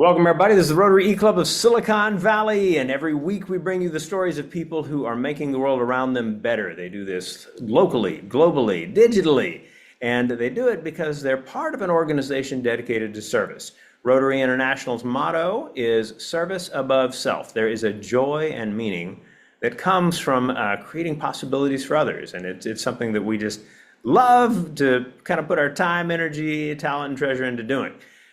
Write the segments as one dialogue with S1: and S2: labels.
S1: Welcome, everybody. This is the Rotary E-Club of Silicon Valley, and every week we bring you the stories of people who are making the world around them better. They do this locally, globally, digitally, and they do it because they're part of an organization dedicated to service. Rotary International's motto is service above self. There is a joy and meaning that comes from creating possibilities for others, and it's something that we just love to kind of put our time, energy, talent, and treasure into doing.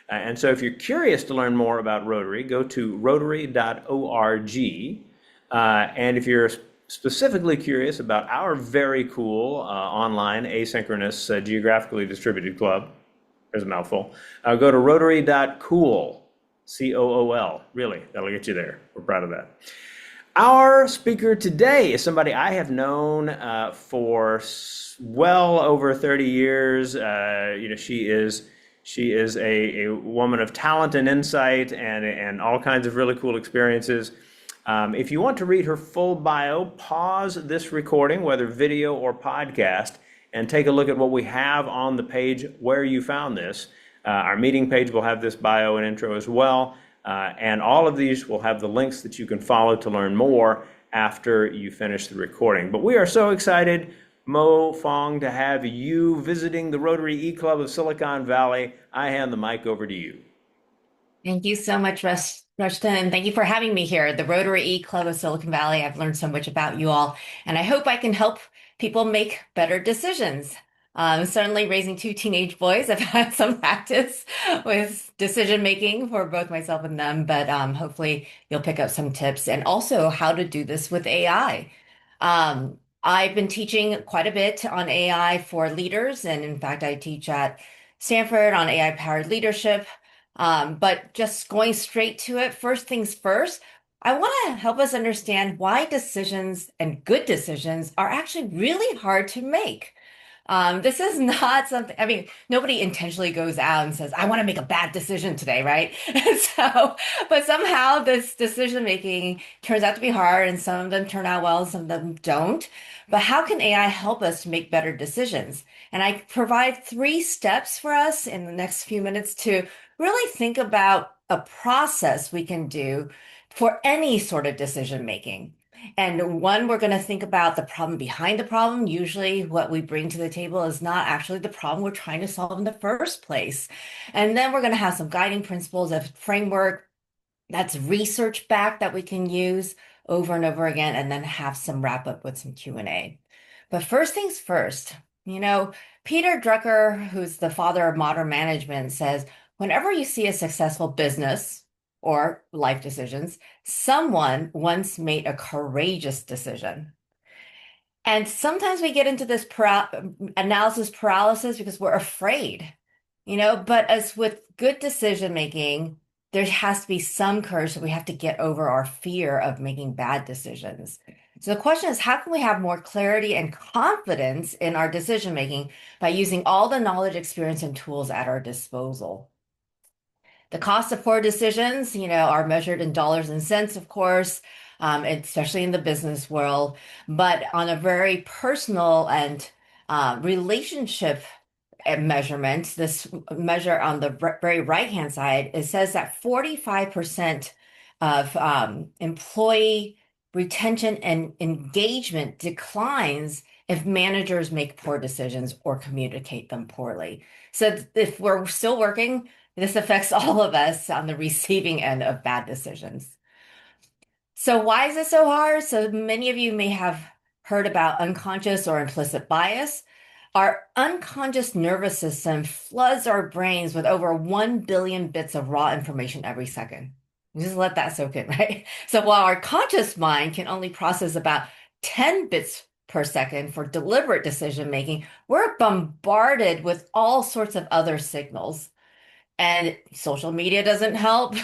S1: And so if you're curious to learn more about Rotary, go to rotary.org. And if you're specifically curious about our very cool online asynchronous geographically distributed club, there's a mouthful, go to rotary.cool, C-O-O-L. Really, that'll get you there. We're proud of that. Our speaker today is somebody I have known for well over 30 years. She is a woman of talent and insight and all kinds of really cool experiences. If you want to read her full bio, pause this recording, whether video or podcast, and take a look at what we have on the page where you found this. Our meeting page will have this bio and intro as well. And all of these will have the links that you can follow to learn more after you finish the recording. But we are so excited, Mo Fong, to have you visiting the Rotary E-Club of Silicon Valley. I hand the mic over to you.
S2: Thank you so much, Rushton. Thank you for having me here. The Rotary E-Club of Silicon Valley. I've learned so much about you all, and I hope I can help people make better decisions. Certainly raising two teenage boys, I've had some practice with decision making for both myself and them, but hopefully you'll pick up some tips and also how to do this with AI. I've been teaching quite a bit on AI for leaders, and in fact, I teach at Stanford on AI-powered leadership. But just going straight to it, first things first, I want to help us understand why decisions and good decisions are actually really hard to make. This is not something, I mean, nobody intentionally goes out and says, I want to make a bad decision today, right? But somehow this decision making turns out to be hard, and some of them turn out well, and some of them don't. But how can AI help us to make better decisions? And I provide 3 steps for us in the next few minutes to really think about a process we can do for any sort of decision making. And one, we're going to think about the problem behind the problem. Usually, what we bring to the table is not actually the problem we're trying to solve in the first place. And then we're going to have some guiding principles, a framework that's research backed that we can use over and over again, and then have some wrap up with some Q&A. But first things first, Peter Drucker, who's the father of modern management, says, whenever you see a successful business or life decisions, someone once made a courageous decision. And sometimes we get into this analysis paralysis because we're afraid, but as with good decision making, there has to be some courage that we have to get over our fear of making bad decisions. So the question is, how can we have more clarity and confidence in our decision making by using all the knowledge, experience, and tools at our disposal? The cost of poor decisions, are measured in dollars and cents, of course, especially in the business world. But on a very personal and relationship measurement, this measure on the very right-hand side, it says that 45% of employee retention and engagement declines if managers make poor decisions or communicate them poorly. So if we're still working, this affects all of us on the receiving end of bad decisions. So why is it so hard? So many of you may have heard about unconscious or implicit bias. Our unconscious nervous system floods our brains with over 1 billion bits of raw information every second. Just let that soak in, right? So while our conscious mind can only process about 10 bits per second for deliberate decision making, we're bombarded with all sorts of other signals. And social media doesn't help,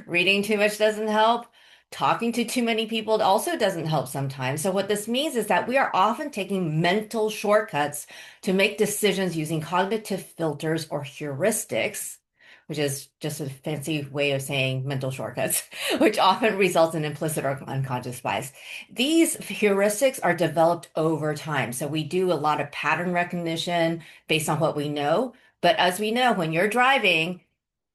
S2: reading too much doesn't help. Talking to too many people also doesn't help sometimes. So what this means is that we are often taking mental shortcuts to make decisions using cognitive filters or heuristics, which is just a fancy way of saying mental shortcuts, which often results in implicit or unconscious bias. These heuristics are developed over time. So we do a lot of pattern recognition based on what we know. But as we know, when you're driving,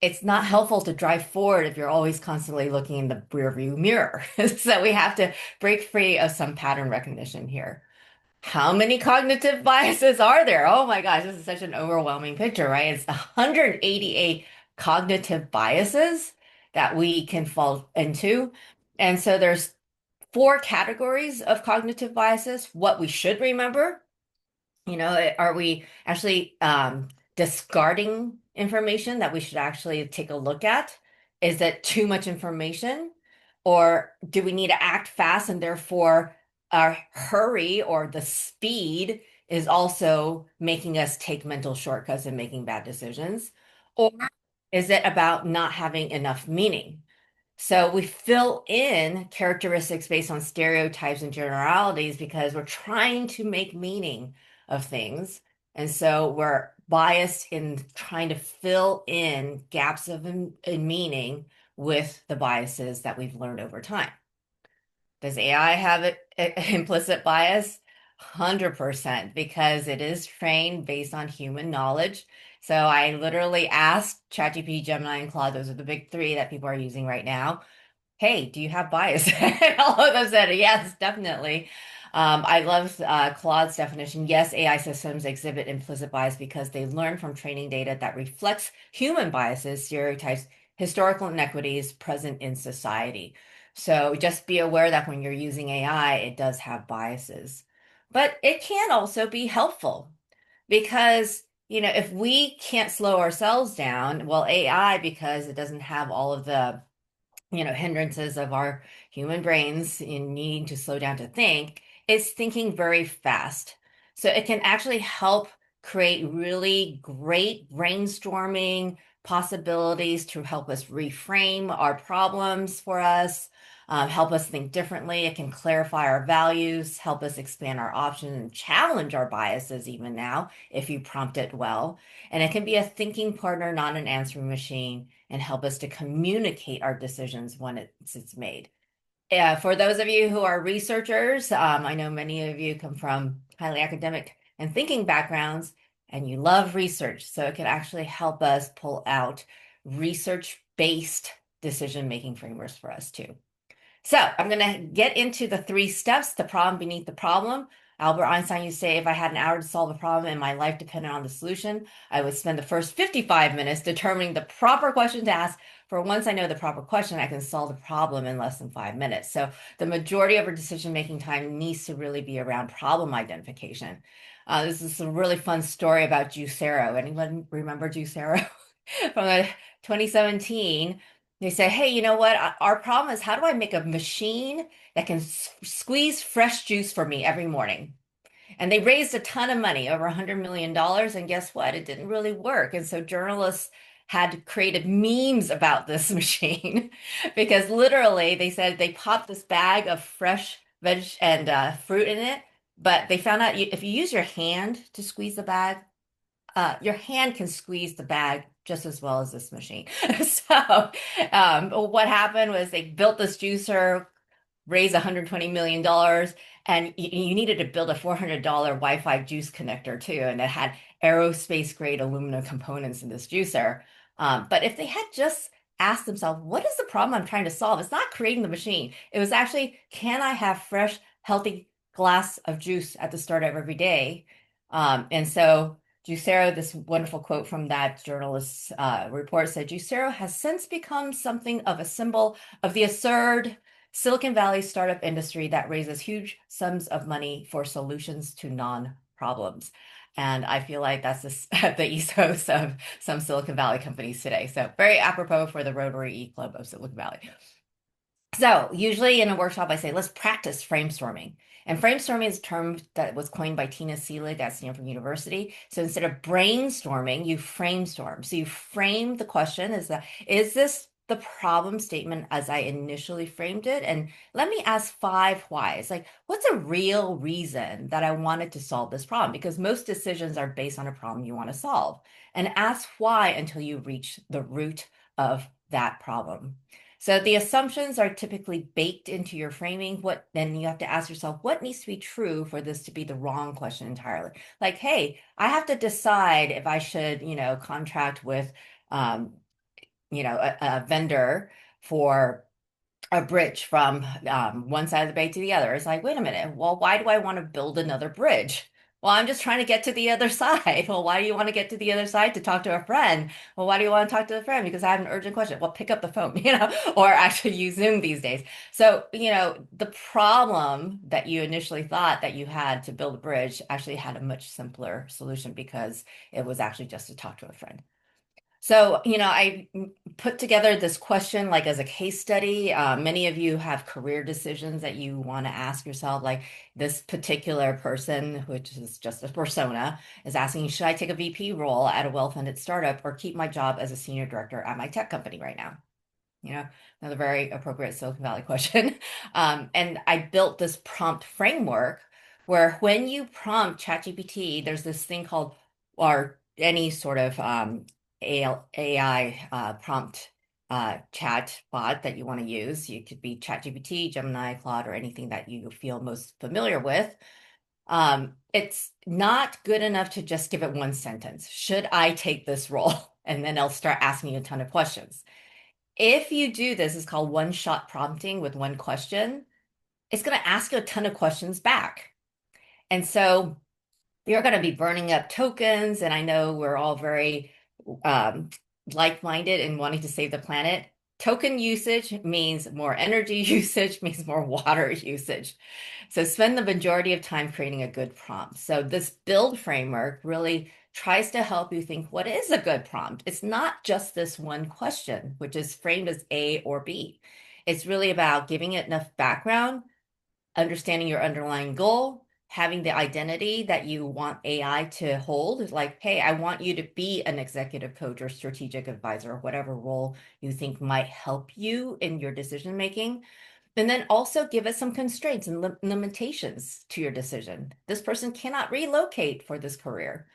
S2: it's not helpful to drive forward if you're always constantly looking in the rearview mirror. So we have to break free of some pattern recognition here. How many cognitive biases are there? Oh my gosh, this is such an overwhelming picture, right? It's 188 cognitive biases that we can fall into. And so there's four categories of cognitive biases. What we should remember, are we actually discarding information that we should actually take a look at? Is it too much information? Or do we need to act fast and therefore our hurry or the speed is also making us take mental shortcuts and making bad decisions? Or is it about not having enough meaning? So we fill in characteristics based on stereotypes and generalities because we're trying to make meaning of things. And so we're biased in trying to fill in gaps in meaning with the biases that we've learned over time. Does AI have implicit bias? 100% because it is trained based on human knowledge. So I literally asked ChatGPT, Gemini, and Claude, those are the big three that people are using right now. Hey, do you have bias? And all of them said, yes, definitely. I love Claude's definition. Yes, AI systems exhibit implicit bias because they learn from training data that reflects human biases, stereotypes, historical inequities present in society. So just be aware that when you're using AI, it does have biases. But it can also be helpful because, if we can't slow ourselves down, well, AI, because it doesn't have all of the hindrances of our human brains in needing to slow down to think, is thinking very fast. So it can actually help create really great brainstorming possibilities to help us reframe our problems for us, help us think differently. It can clarify our values, help us expand our options and challenge our biases even now if you prompt it well. And it can be a thinking partner, not an answering machine, and help us to communicate our decisions when it's made. For those of you who are researchers, I know many of you come from highly academic and thinking backgrounds, and you love research. So it can actually help us pull out research-based decision-making frameworks for us too. So I'm going to get into the three steps, the problem beneath the problem. Albert Einstein used to say, if I had an hour to solve a problem and my life depended on the solution, I would spend the first 55 minutes determining the proper question to ask. For once I know the proper question, I can solve the problem in less than 5 minutes. So the majority of our decision-making time needs to really be around problem identification. This is a really fun story about Juicero. Anyone remember Juicero? From 2017, they say, hey, you know what? Our problem is how do I make a machine that can squeeze fresh juice for me every morning? And they raised a ton of money, over $100 million. And guess what? It didn't really work. And so journalists had created memes about this machine because literally they said they popped this bag of fresh veg and fruit in it. But they found out if you use your hand to squeeze the bag, your hand can squeeze the bag just as well as this machine. So what happened was they built this juicer, raised $120 million, and you needed to build a $400 Wi-Fi juice connector too, and it had aerospace grade aluminum components in this juicer. But if they had just asked themselves, what is the problem I'm trying to solve? It's not creating the machine. It was actually, can I have fresh, healthy glass of juice at the start of every day? And so Juicero, this wonderful quote from that journalist's report said, Juicero has since become something of a symbol of the absurd Silicon Valley startup industry that raises huge sums of money for solutions to non-problems. And I feel like that's the ethos of some Silicon Valley companies today. So very apropos for the Rotary E Club of Silicon Valley. So usually in a workshop, I say, let's practice framestorming. And framestorming is a term that was coined by Tina Seelig at Stanford University. So instead of brainstorming, you framestorm. So you frame the question is this the problem statement as I initially framed it? And let me ask 5 whys. Like, what's a real reason that I wanted to solve this problem? Because most decisions are based on a problem you want to solve. And ask why until you reach the root of that problem. So the assumptions are typically baked into your framing. Then you have to ask yourself, what needs to be true for this to be the wrong question entirely? Like, hey, I have to decide if I should, contract with a vendor for a bridge from one side of the bay to the other. It's like, wait a minute. Well, why do I want to build another bridge? Well, I'm just trying to get to the other side. Well, why do you want to get to the other side? To talk to a friend. Well, why do you want to talk to a friend? Because I have an urgent question. Well, pick up the phone, or actually use Zoom these days. So, the problem that you initially thought that you had to build a bridge actually had a much simpler solution because it was actually just to talk to a friend. So, I put together this question like as a case study. Many of you have career decisions that you want to ask yourself, like this particular person, which is just a persona, is asking, should I take a VP role at a well-funded startup or keep my job as a senior director at my tech company right now? Another very appropriate Silicon Valley question. And I built this prompt framework where when you prompt ChatGPT, there's this thing called, or any sort of AI prompt chat bot that you want to use. You could be ChatGPT, Gemini, Claude, or anything that you feel most familiar with. It's not good enough to just give it one sentence. Should I take this role? And then I'll start asking you a ton of questions. If you do this, it's called one-shot prompting with one question. It's going to ask you a ton of questions back. And so you're going to be burning up tokens. And I know we're all very um, like-minded in wanting to save the planet. Token usage means more energy usage, means more water usage. So spend the majority of time creating a good prompt. So this build framework really tries to help you think, what is a good prompt? It's not just this one question, which is framed as A or B. It's really about giving it enough background, understanding your underlying goal, having the identity that you want AI to hold. It's like, hey, I want you to be an executive coach or strategic advisor or whatever role you think might help you in your decision making. And then also give it some constraints and limitations to your decision. This person cannot relocate for this career.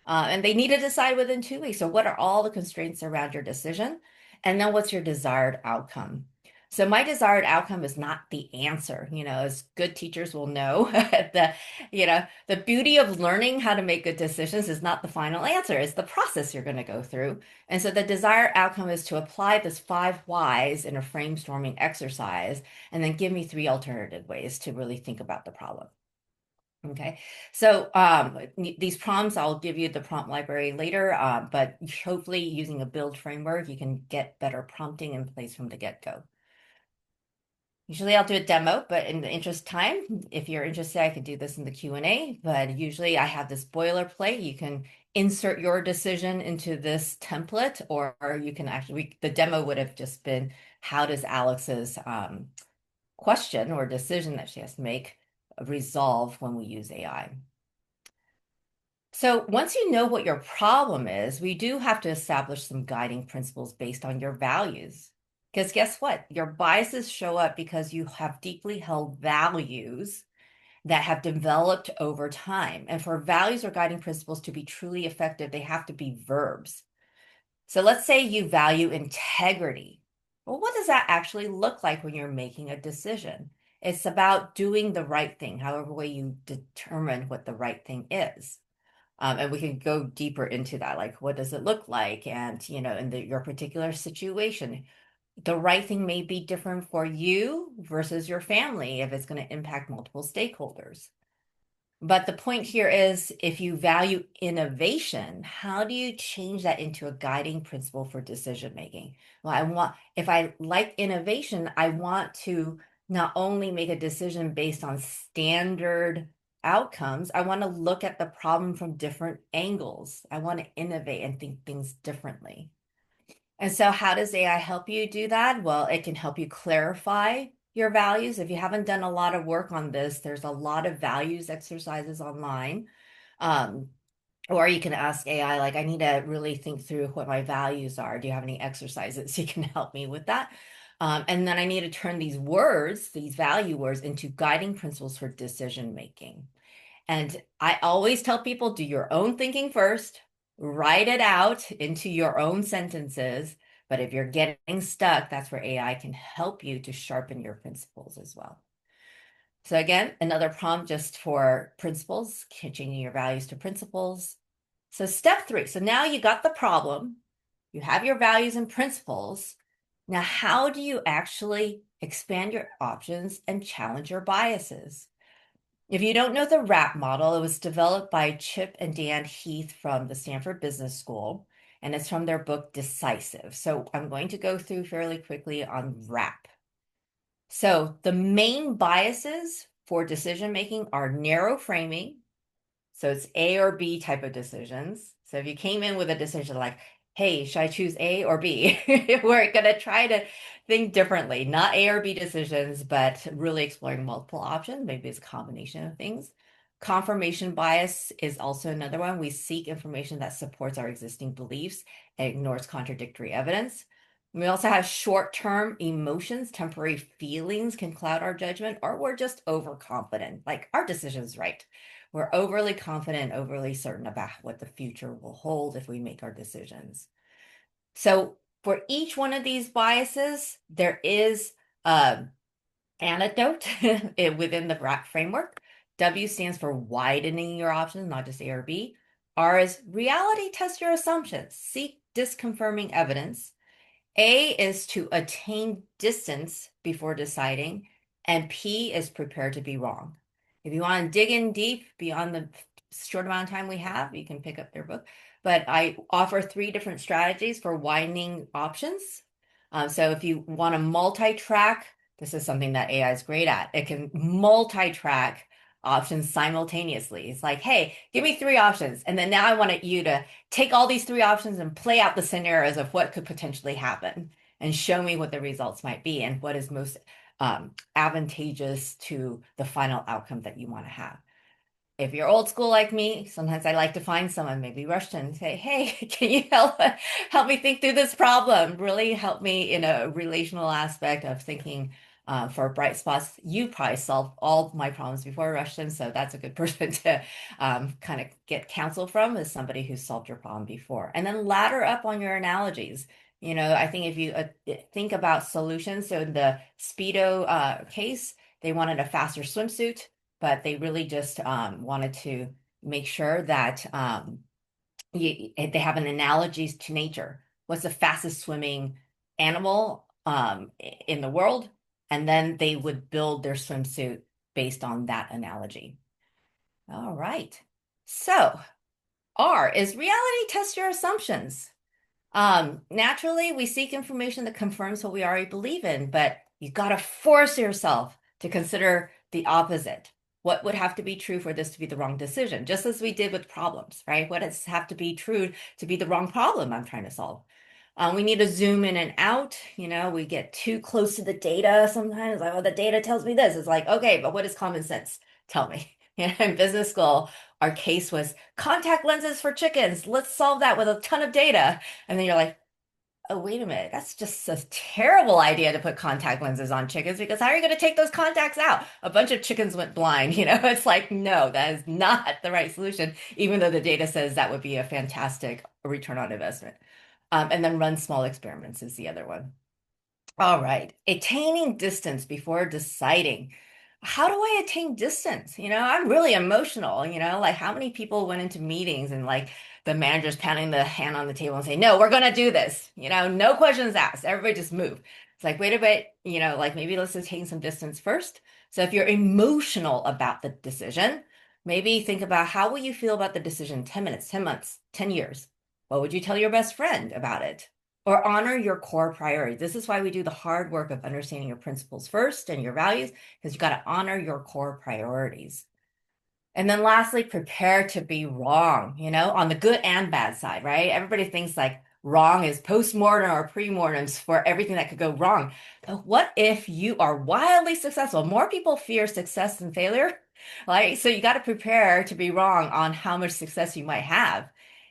S2: And they need to decide within 2 weeks. So, what are all the constraints around your decision? And then, what's your desired outcome? So, my desired outcome is not the answer. As good teachers will know, the beauty of learning how to make good decisions is not the final answer. It's the process you're going to go through. And so, the desired outcome is to apply this 5 whys in a brainstorming exercise, and then give me 3 alternative ways to really think about the problem. Okay, so these prompts, I'll give you the prompt library later, but hopefully using a build framework, you can get better prompting in place from the get-go. Usually I'll do a demo, but in the interest of time, if you're interested, I could do this in the Q&A, but usually I have this boilerplate. You can insert your decision into this template, or you can actually, the demo would have just been, how does Alex's question or decision that she has to make resolve when we use AI? So once you know what your problem is, we do have to establish some guiding principles based on your values. Because guess what? Your biases show up because you have deeply held values that have developed over time. And for values or guiding principles to be truly effective, they have to be verbs. So let's say you value integrity. Well, what does that actually look like when you're making a decision? It's about doing the right thing, however way you determine what the right thing is. And we can go deeper into that, like what does it look like? And, in your particular situation, the right thing may be different for you versus your family if it's going to impact multiple stakeholders. But the point here is, if you value innovation, how do you change that into a guiding principle for decision making? Well, if I like innovation, I want to not only make a decision based on standard outcomes, I want to look at the problem from different angles. I want to innovate and think things differently. And so how does AI help you do that? Well, it can help you clarify your values. If you haven't done a lot of work on this, there's a lot of values exercises online. Um, or you can ask AI, like, I need to really think through what my values are. Do you have any exercises you can help me with that? And then I need to turn these words, these value words, into guiding principles for decision making. And I always tell people, do your own thinking first, write it out into your own sentences. But if you're getting stuck, that's where AI can help you to sharpen your principles as well. So again, another prompt just for principles, changing your values to principles. So step 3. So now you got the problem. You have your values and principles. Now, how do you actually expand your options and challenge your biases? If you don't know the RAP model, it was developed by Chip and Dan Heath from the Stanford Business School, and it's from their book Decisive. So I'm going to go through fairly quickly on RAP. So the main biases for decision making are narrow framing. So it's A or B type of decisions. So if you came in with a decision like, hey, should I choose A or B? We're going to try to think differently, not A or B decisions, but really exploring multiple options. Maybe it's a combination of things. Confirmation bias is also another one. We seek information that supports our existing beliefs and ignores contradictory evidence. We also have short-term emotions, temporary feelings can cloud our judgment, or we're just overconfident, like our decision's right. We're overly confident, overly certain about what the future will hold if we make our decisions. So for each one of these biases, there is an antidote within the RAP framework. W stands for widening your options, not just A or B. R is reality test your assumptions, seek disconfirming evidence. A is to attain distance before deciding, and P is prepare to be wrong. If you want to dig in deep beyond the short amount of time we have, you can pick up their book. But I offer 3 different strategies for widening options. So if you want to multi-track, this is something that AI is great at. It can multi-track options simultaneously. It's like, hey, give me 3 options. And then now I want you to take all these 3 options and play out the scenarios of what could potentially happen and show me what the results might be and what is most advantageous to the final outcome that you want to have. If you're old school like me, sometimes I like to find someone, maybe Rushton, and say, hey, can you help me think through this problem? Really help me in a relational aspect of thinking for bright spots. You probably solved all my problems before, Rushton, so that's a good person to kind of get counsel from, is somebody who's solved your problem before. And then ladder up on your analogies. You know, I think if you think about solutions, so in the Speedo case, they wanted a faster swimsuit, but they really just wanted to make sure that they have an analogies to nature. What's the fastest swimming animal in the world? And then they would build their swimsuit based on that analogy. All right. So R is reality test your assumptions. Naturally, we seek information that confirms what we already believe in, but you got to force yourself to consider the opposite. What would have to be true for this to be the wrong decision? Just as we did with problems, right? What does have to be true to be the wrong problem I'm trying to solve? We need to zoom in and out. You know, we get too close to the data sometimes. Like, oh, the data tells me this. It's like, okay, but what does common sense tell me? You know, in business school, our case was contact lenses for chickens. Let's solve that with a ton of data. And then you're like, oh, wait a minute. That's just a terrible idea to put contact lenses on chickens because how are you going to take those contacts out? A bunch of chickens went blind. You know, it's like, no, that is not the right solution, even though the data says that would be a fantastic return on investment. And then run small experiments is the other one. All right. Attaining distance before deciding. How do I attain distance? You know, I'm really emotional, you know, like how many people went into meetings and like the manager's pounding the hand on the table and say, no, we're going to do this. You know, no questions asked. Everybody just move. It's like, wait a bit, you know, like maybe let's attain some distance first. So if you're emotional about the decision, maybe think about how will you feel about the decision 10 minutes, 10 months, 10 years? What would you tell your best friend about it? Or honor your core priorities. This is why we do the hard work of understanding your principles first and your values, because you got to honor your core priorities. And then lastly, prepare to be wrong, you know, on the good and bad side, right? Everybody thinks like wrong is post-mortem or pre-mortems for everything that could go wrong. But what if you are wildly successful? More people fear success than failure, right? So you got to prepare to be wrong on how much success you might have.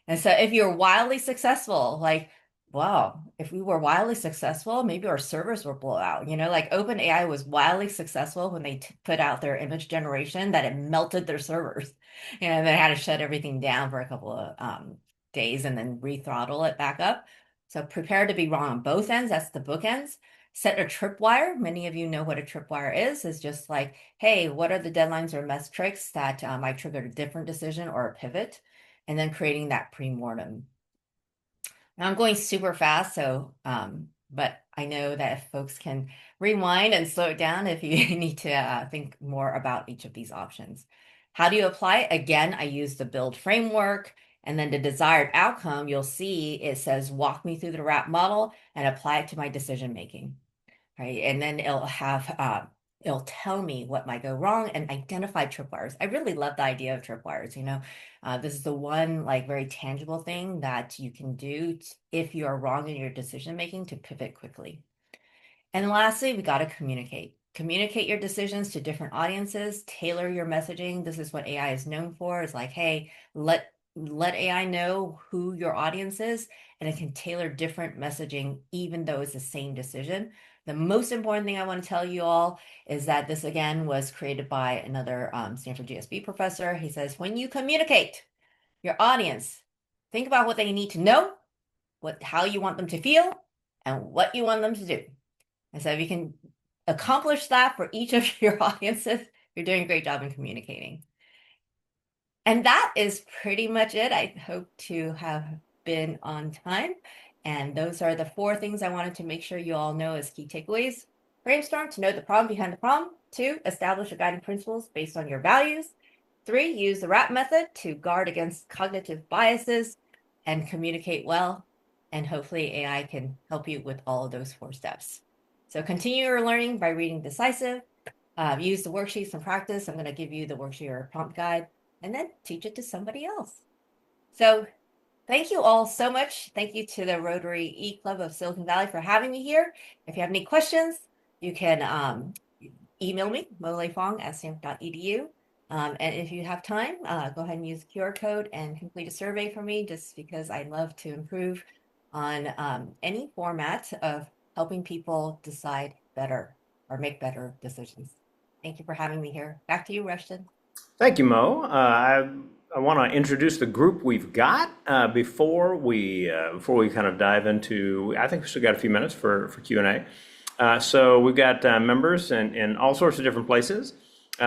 S2: And so if you're wildly successful, like, wow, if we were wildly successful, maybe our servers will blow out. You know, like OpenAI was wildly successful when they put out their image generation that it melted their servers. And they had to shut everything down for a couple of days and then rethrottle it back up. So prepare to be wrong on both ends. That's the bookends. Set a tripwire. Many of you know what a tripwire is. It's just like, hey, what are the deadlines or metrics that might trigger a different decision or a pivot? And then creating that pre-mortem. Now I'm going super fast, so but I know that if folks can rewind and slow it down if you need to think more about each of these options. How do you apply it? Again, I use the build framework, and then the desired outcome, you'll see it says walk me through the RAP model and apply it to my decision making, right? And then it'll tell me what might go wrong and identify tripwires. I really love the idea of tripwires. This is the one like very tangible thing that you can do if you are wrong in your decision making to pivot quickly. And lastly, we got to communicate. Communicate your decisions to different audiences, tailor your messaging. This is what AI is known for. It's like, hey, let AI know who your audience is, and it can tailor different messaging, even though it's the same decision. The most important thing I want to tell you all is that this again was created by another Stanford GSB professor. He says, when you communicate your audience, think about what they need to know, how you want them to feel, and what you want them to do. And so if you can accomplish that for each of your audiences, you're doing a great job in communicating. And that is pretty much it. I hope to have been on time. And those are the 4 things I wanted to make sure you all know as key takeaways. Brainstorm to know the problem behind the problem. 2, establish your guiding principles based on your values. 3, use the RAP method to guard against cognitive biases and communicate well. And hopefully AI can help you with all of those 4 steps. So continue your learning by reading Decisive. Use the worksheets and practice. I'm going to give you the worksheet or prompt guide, and then teach it to somebody else. So thank you all so much. Thank you to the Rotary E-Club of Silicon Valley for having me here. If you have any questions, you can email me, moleifong@stanford.edu. And if you have time, go ahead and use the QR code and complete a survey for me, just because I love to improve on any format of helping people decide better or make better decisions. Thank you for having me here. Back to you, Rushton.
S1: Thank you, Mo. I want to introduce the group we've got before we kind of dive into. I think we still got a few minutes for Q&A. So we've got members in all sorts of different places.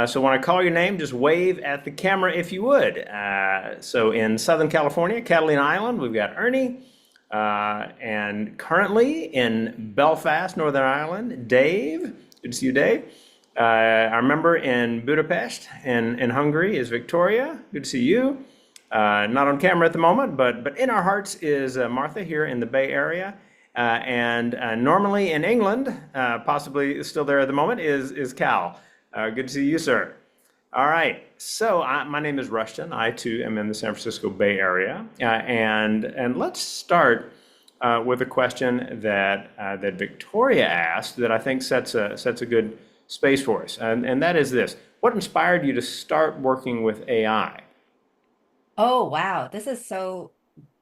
S1: So when I call your name, just wave at the camera if you would. So in Southern California, Catalina Island, we've got Ernie. And currently in Belfast, Northern Ireland, Dave. Good to see you, Dave. Our member in Budapest in Hungary is Victoria. Good to see you. Not on camera at the moment, but in our hearts is Martha here in the Bay Area. And normally in England, possibly still there at the moment, is Cal. Good to see you, sir. All right, so my name is Rushton. I too am in the San Francisco Bay Area. And let's start with a question that Victoria asked that I think sets a good space for us. And that is this: what inspired you to start working with AI?
S2: Oh, wow. This is so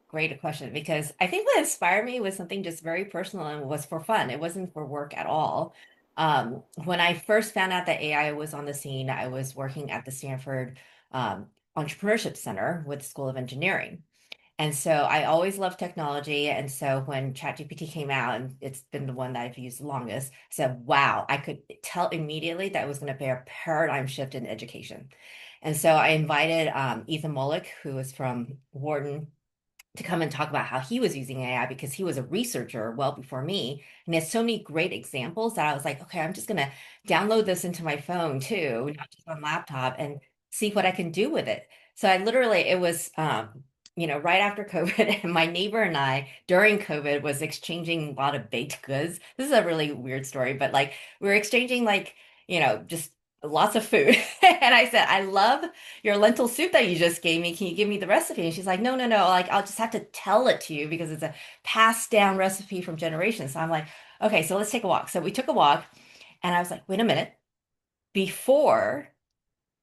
S2: great a question, because I think what inspired me was something just very personal and was for fun. It wasn't for work at all. When I first found out that AI was on the scene, I was working at the Stanford Entrepreneurship Center with the School of Engineering. And so I always loved technology. And so when ChatGPT came out, and it's been the one that I've used the longest, I said, wow, I could tell immediately that it was going to be a paradigm shift in education. And so I invited Ethan Mollick, who is from Wharton, to come and talk about how he was using AI, because he was a researcher well before me. And he has so many great examples that I was like, okay, I'm just going to download this into my phone too, not just on laptop, and see what I can do with it. So I literally, it was, right after COVID, and my neighbor and I during COVID was exchanging a lot of baked goods. This is a really weird story, but like we were exchanging just lots of food. And I said, I love your lentil soup that you just gave me. Can you give me the recipe? And she's like, no, no, no. Like, I'll just have to tell it to you because it's a passed down recipe from generations. So I'm like, okay, so let's take a walk. So we took a walk, and I was like, wait a minute. Before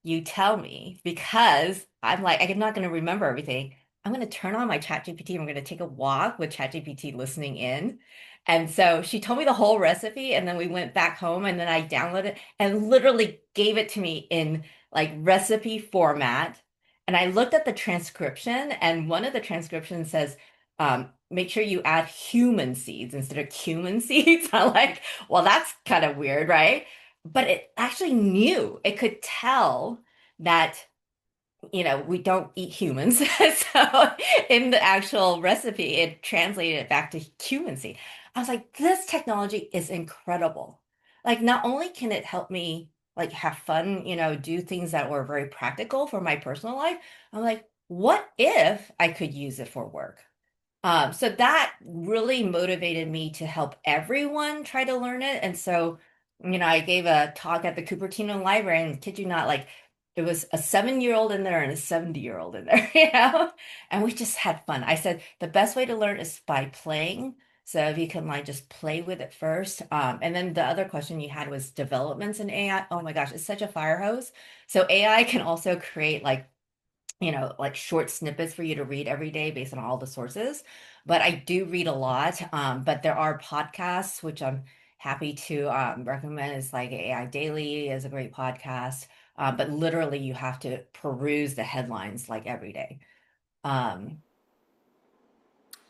S2: you tell me, because I'm like, I'm not going to remember everything. I'm going to turn on my ChatGPT. I'm going to take a walk with ChatGPT listening in. And so she told me the whole recipe, and then we went back home, and then I downloaded it and literally gave it to me in like recipe format. And I looked at the transcription, and one of the transcriptions says, make sure you add human seeds instead of cumin seeds. I'm like, well, that's kind of weird, right? But it actually knew, it could tell that we don't eat humans. So in the actual recipe, it translated it back to cumin seed. I was like, this technology is incredible. Like, not only can it help me like have fun, do things that were very practical for my personal life, I'm like, what if I could use it for work? So that really motivated me to help everyone try to learn it. And so, I gave a talk at the Cupertino Library, and kid you not, like it was a 7-year-old in there and a 70-year-old in there, and we just had fun. I said the best way to learn is by playing. So if you can like just play with it first. And then the other question you had was developments in AI. Oh my gosh, it's such a fire hose. So AI can also create like short snippets for you to read every day based on all the sources. But I do read a lot. But there are podcasts, which I'm happy to recommend. Is like AI Daily is a great podcast. But literally, you have to peruse the headlines like every day. Um,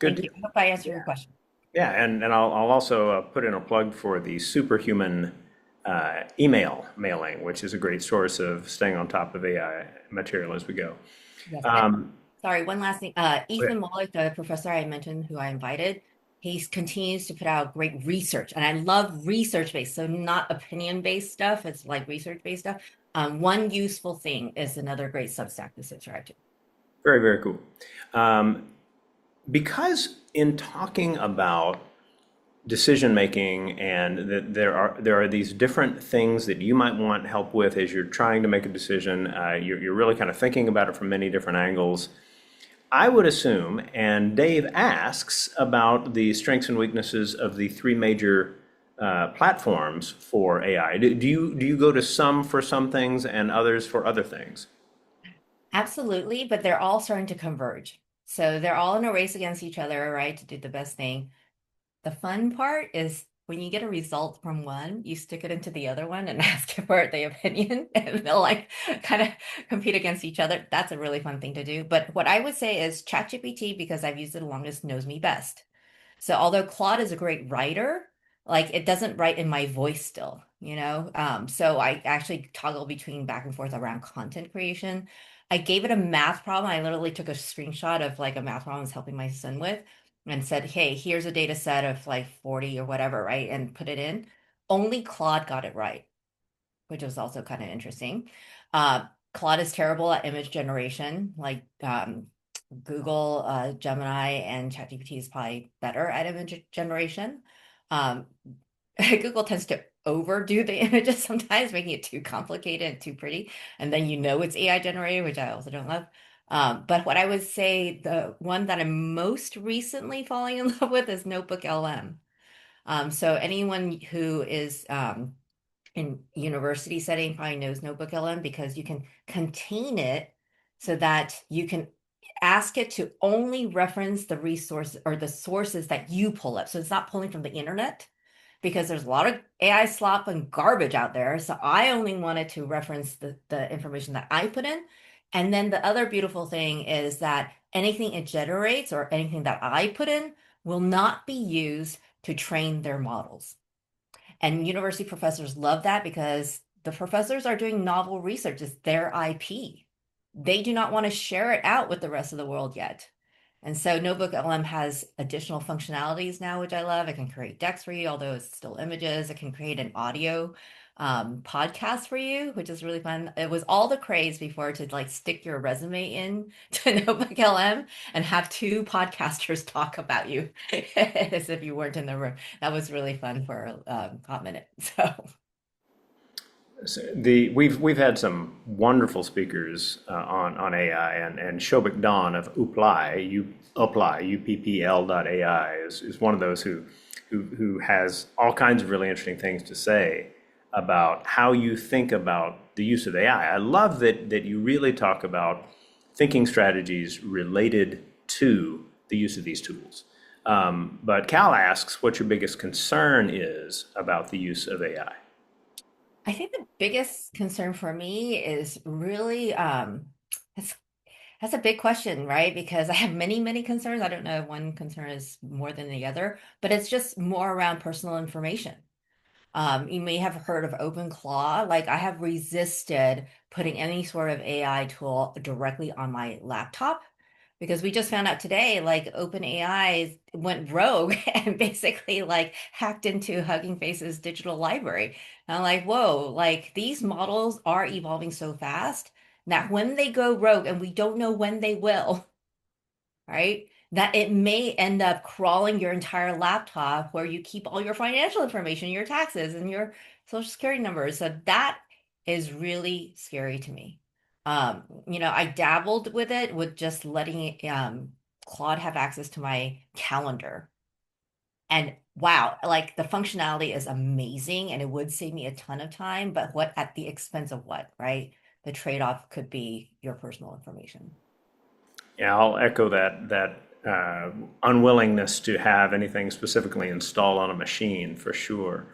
S2: thank
S1: Good.
S2: you. I hope I answered your question.
S1: Yeah, and I'll also put in a plug for the Superhuman email mailing, which is a great source of staying on top of AI material as we go.
S2: Yes. And
S1: Um,
S2: sorry, one last thing. Ethan Mollick, the professor I mentioned who I invited, he continues to put out great research. And I love research-based, so not opinion-based stuff. It's like research-based stuff. One useful thing is another great Substack to subscribe to.
S1: Very, very cool. Um, because in talking about decision making and that there are these different things that you might want help with as you're trying to make a decision, you're really kind of thinking about it from many different angles. I would assume, and Dave asks about the strengths and weaknesses of the three major platforms for AI. Do you go to some for some things and others for other things?
S2: Absolutely, but they're all starting to converge. So they're all in a race against each other, right, to do the best thing. The fun part is when you get a result from one, you stick it into the other one and ask for the opinion, and they'll like kind of compete against each other. That's a really fun thing to do. But what I would say is ChatGPT, because I've used it the longest, knows me best. So although Claude is a great writer, like it doesn't write in my voice still, So I actually toggle between back and forth around content creation. I gave it a math problem. I literally took a screenshot of like a math problem I was helping my son with and said, hey, here's a data set of like 40 or whatever, right? And put it in. Only Claude got it right, which was also kind of interesting. Claude is terrible at image generation. Like Google, Gemini, and ChatGPT is probably better at image generation. Um, Google tends to overdo the images sometimes, making it too complicated and too pretty. And then it's AI generated, which I also don't love. But what I would say, the one that I'm most recently falling in love with is Notebook LM. So anyone who is in university setting probably knows Notebook LM because you can contain it so that you can ask it to only reference the resource or the sources that you pull up. So it's not pulling from the internet because there's a lot of AI slop and garbage out there. So I only wanted to reference the information that I put in. And then the other beautiful thing is that anything it generates or anything that I put in will not be used to train their models. And university professors love that because the professors are doing novel research. It's their IP. They do not want to share it out with the rest of the world yet. And so Notebook LM has additional functionalities now, which I love. It can create decks for you, although it's still images. It can create an audio podcast for you, which is really fun. It was all the craze before to like stick your resume in to Notebook LM and have two podcasters talk about you as if you weren't in the room. That was really fun for a hot minute. So
S1: We've had some wonderful speakers on AI, and Shobik Dawn of UPPL.ai is one of those who has all kinds of really interesting things to say about how you think about the use of AI. I love that you really talk about thinking strategies related to the use of these tools. But Cal asks what your biggest concern is about the use of AI.
S2: I think the biggest concern for me is really that's that's a big question, right? Because I have many, many concerns. I don't know if one concern is more than the other, but it's just more around personal information. You may have heard of OpenClaw. Like I have resisted putting any sort of AI tool directly on my laptop because we just found out today, like OpenAI went rogue and basically like hacked into Hugging Face's digital library. And I'm like, whoa, like these models are evolving so fast that when they go rogue, and we don't know when they will, right? That it may end up crawling your entire laptop where you keep all your financial information, your taxes, and your social security numbers. So that is really scary to me. I dabbled with it with just letting Claude have access to my calendar. And wow, like the functionality is amazing and it would save me a ton of time, but what at the expense of what, right? The trade-off could be your personal information.
S1: Yeah, I'll echo that unwillingness to have anything specifically installed on a machine for sure.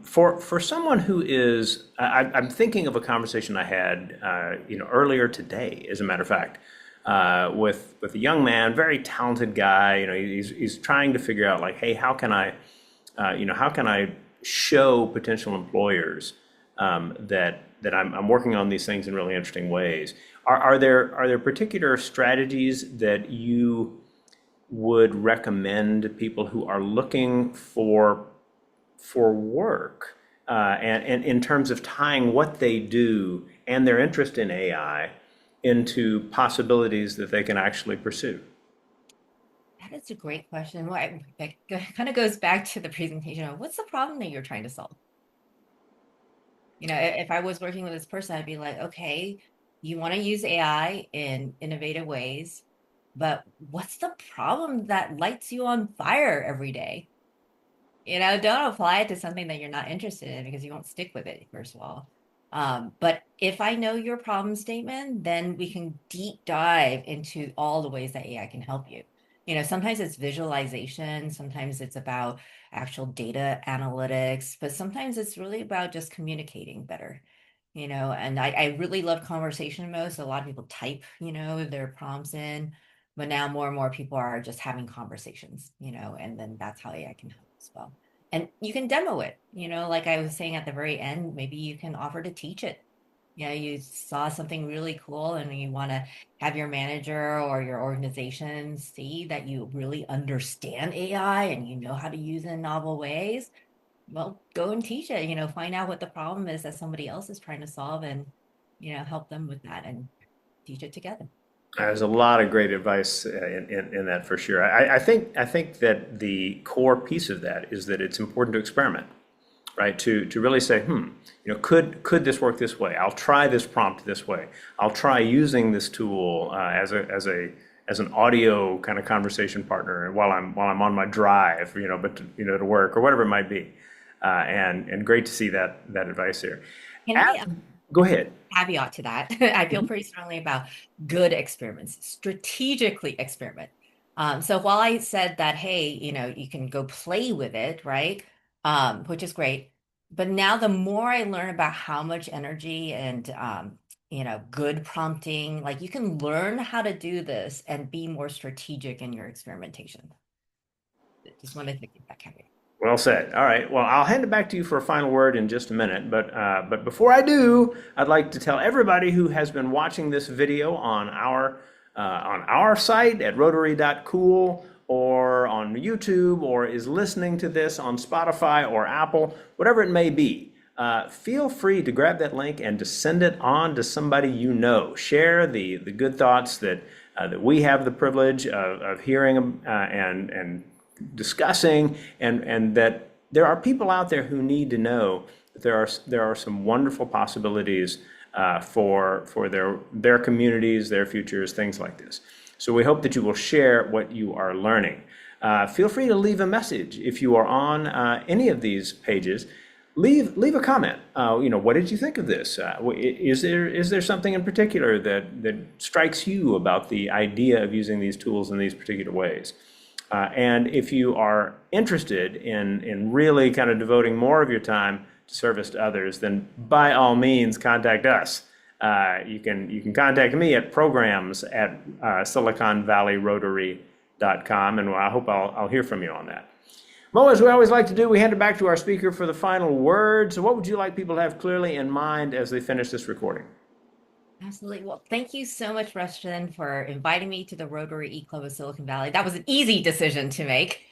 S1: For someone who is, I'm thinking of a conversation I had, earlier today, as a matter of fact, with a young man, very talented guy. He's trying to figure out like, hey, how can I show potential employers that I'm working on these things in really interesting ways. Are there particular strategies that you would recommend to people who are looking for work, and in terms of tying what they do and their interest in AI into possibilities that they can actually pursue?
S2: That is a great question. Well, it kind of goes back to the presentation of what's the problem that you're trying to solve? If I was working with this person, I'd be like, okay, you want to use AI in innovative ways, but what's the problem that lights you on fire every day? Don't apply it to something that you're not interested in because you won't stick with it, first of all. But if I know your problem statement, then we can deep dive into all the ways that AI can help you. Sometimes it's visualization, sometimes it's about actual data analytics, but sometimes it's really about just communicating better. And I really love conversation mode. So a lot of people type, their prompts in, but now more and more people are just having conversations, and then that's how AI can help as well. And you can demo it, like I was saying at the very end, maybe you can offer to teach it. You saw something really cool and you want to have your manager or your organization see that you really understand AI and you know how to use it in novel ways. Well, go and teach it, find out what the problem is that somebody else is trying to solve and, help them with that and teach it together.
S1: There's a lot of great advice in that for sure. I think that the core piece of that is that it's important to experiment, right? To really say, could this work this way? I'll try this prompt this way. I'll try using this tool as an audio kind of conversation partner while I'm on my drive, but to work or whatever it might be. And great to see that advice here.
S2: Can
S1: As,
S2: I
S1: Go ahead.
S2: caveat to that? I feel pretty strongly about good experiments, strategically experiment. So while I said that, hey, you can go play with it, right? Which is great. But now the more I learn about how much energy and good prompting, like you can learn how to do this and be more strategic in your experimentation. Just wanted to give that caveat.
S1: Well said. All right. Well, I'll hand it back to you for a final word in just a minute. But before I do, I'd like to tell everybody who has been watching this video on our site at rotary.cool or on YouTube or is listening to this on Spotify or Apple, whatever it may be. Feel free to grab that link and to send it on to somebody you know. Share the good thoughts that we have the privilege of hearing and discussing, and that there are people out there who need to know that there are some wonderful possibilities for their communities, their futures, things like this. So we hope that you will share what you are learning. Feel free to leave a message if you are on any of these pages. Leave a comment. What did you think of this? Is there something in particular that strikes you about the idea of using these tools in these particular ways? And if you are interested in really kind of devoting more of your time to service to others, then by all means contact us. You can contact me at programs@SiliconValleyRotary.com, and I hope I'll hear from you on that. Mo, as we always like to do, we hand it back to our speaker for the final words. So what would you like people to have clearly in mind as they finish this recording?
S2: Absolutely. Well, thank you so much, Rushton, for inviting me to the Rotary E Club of Silicon Valley. That was an easy decision to make.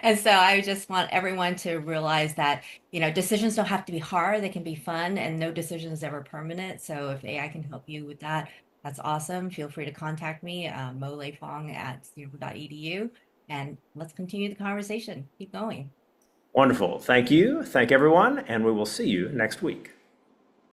S2: And so I just want everyone to realize that, decisions don't have to be hard, they can be fun, and no decision is ever permanent. So if AI can help you with that, that's awesome. Feel free to contact me, moleifong@stanford.edu, and let's continue the conversation. Keep going.
S1: Wonderful. Thank you. Thank everyone. And we will see you next week.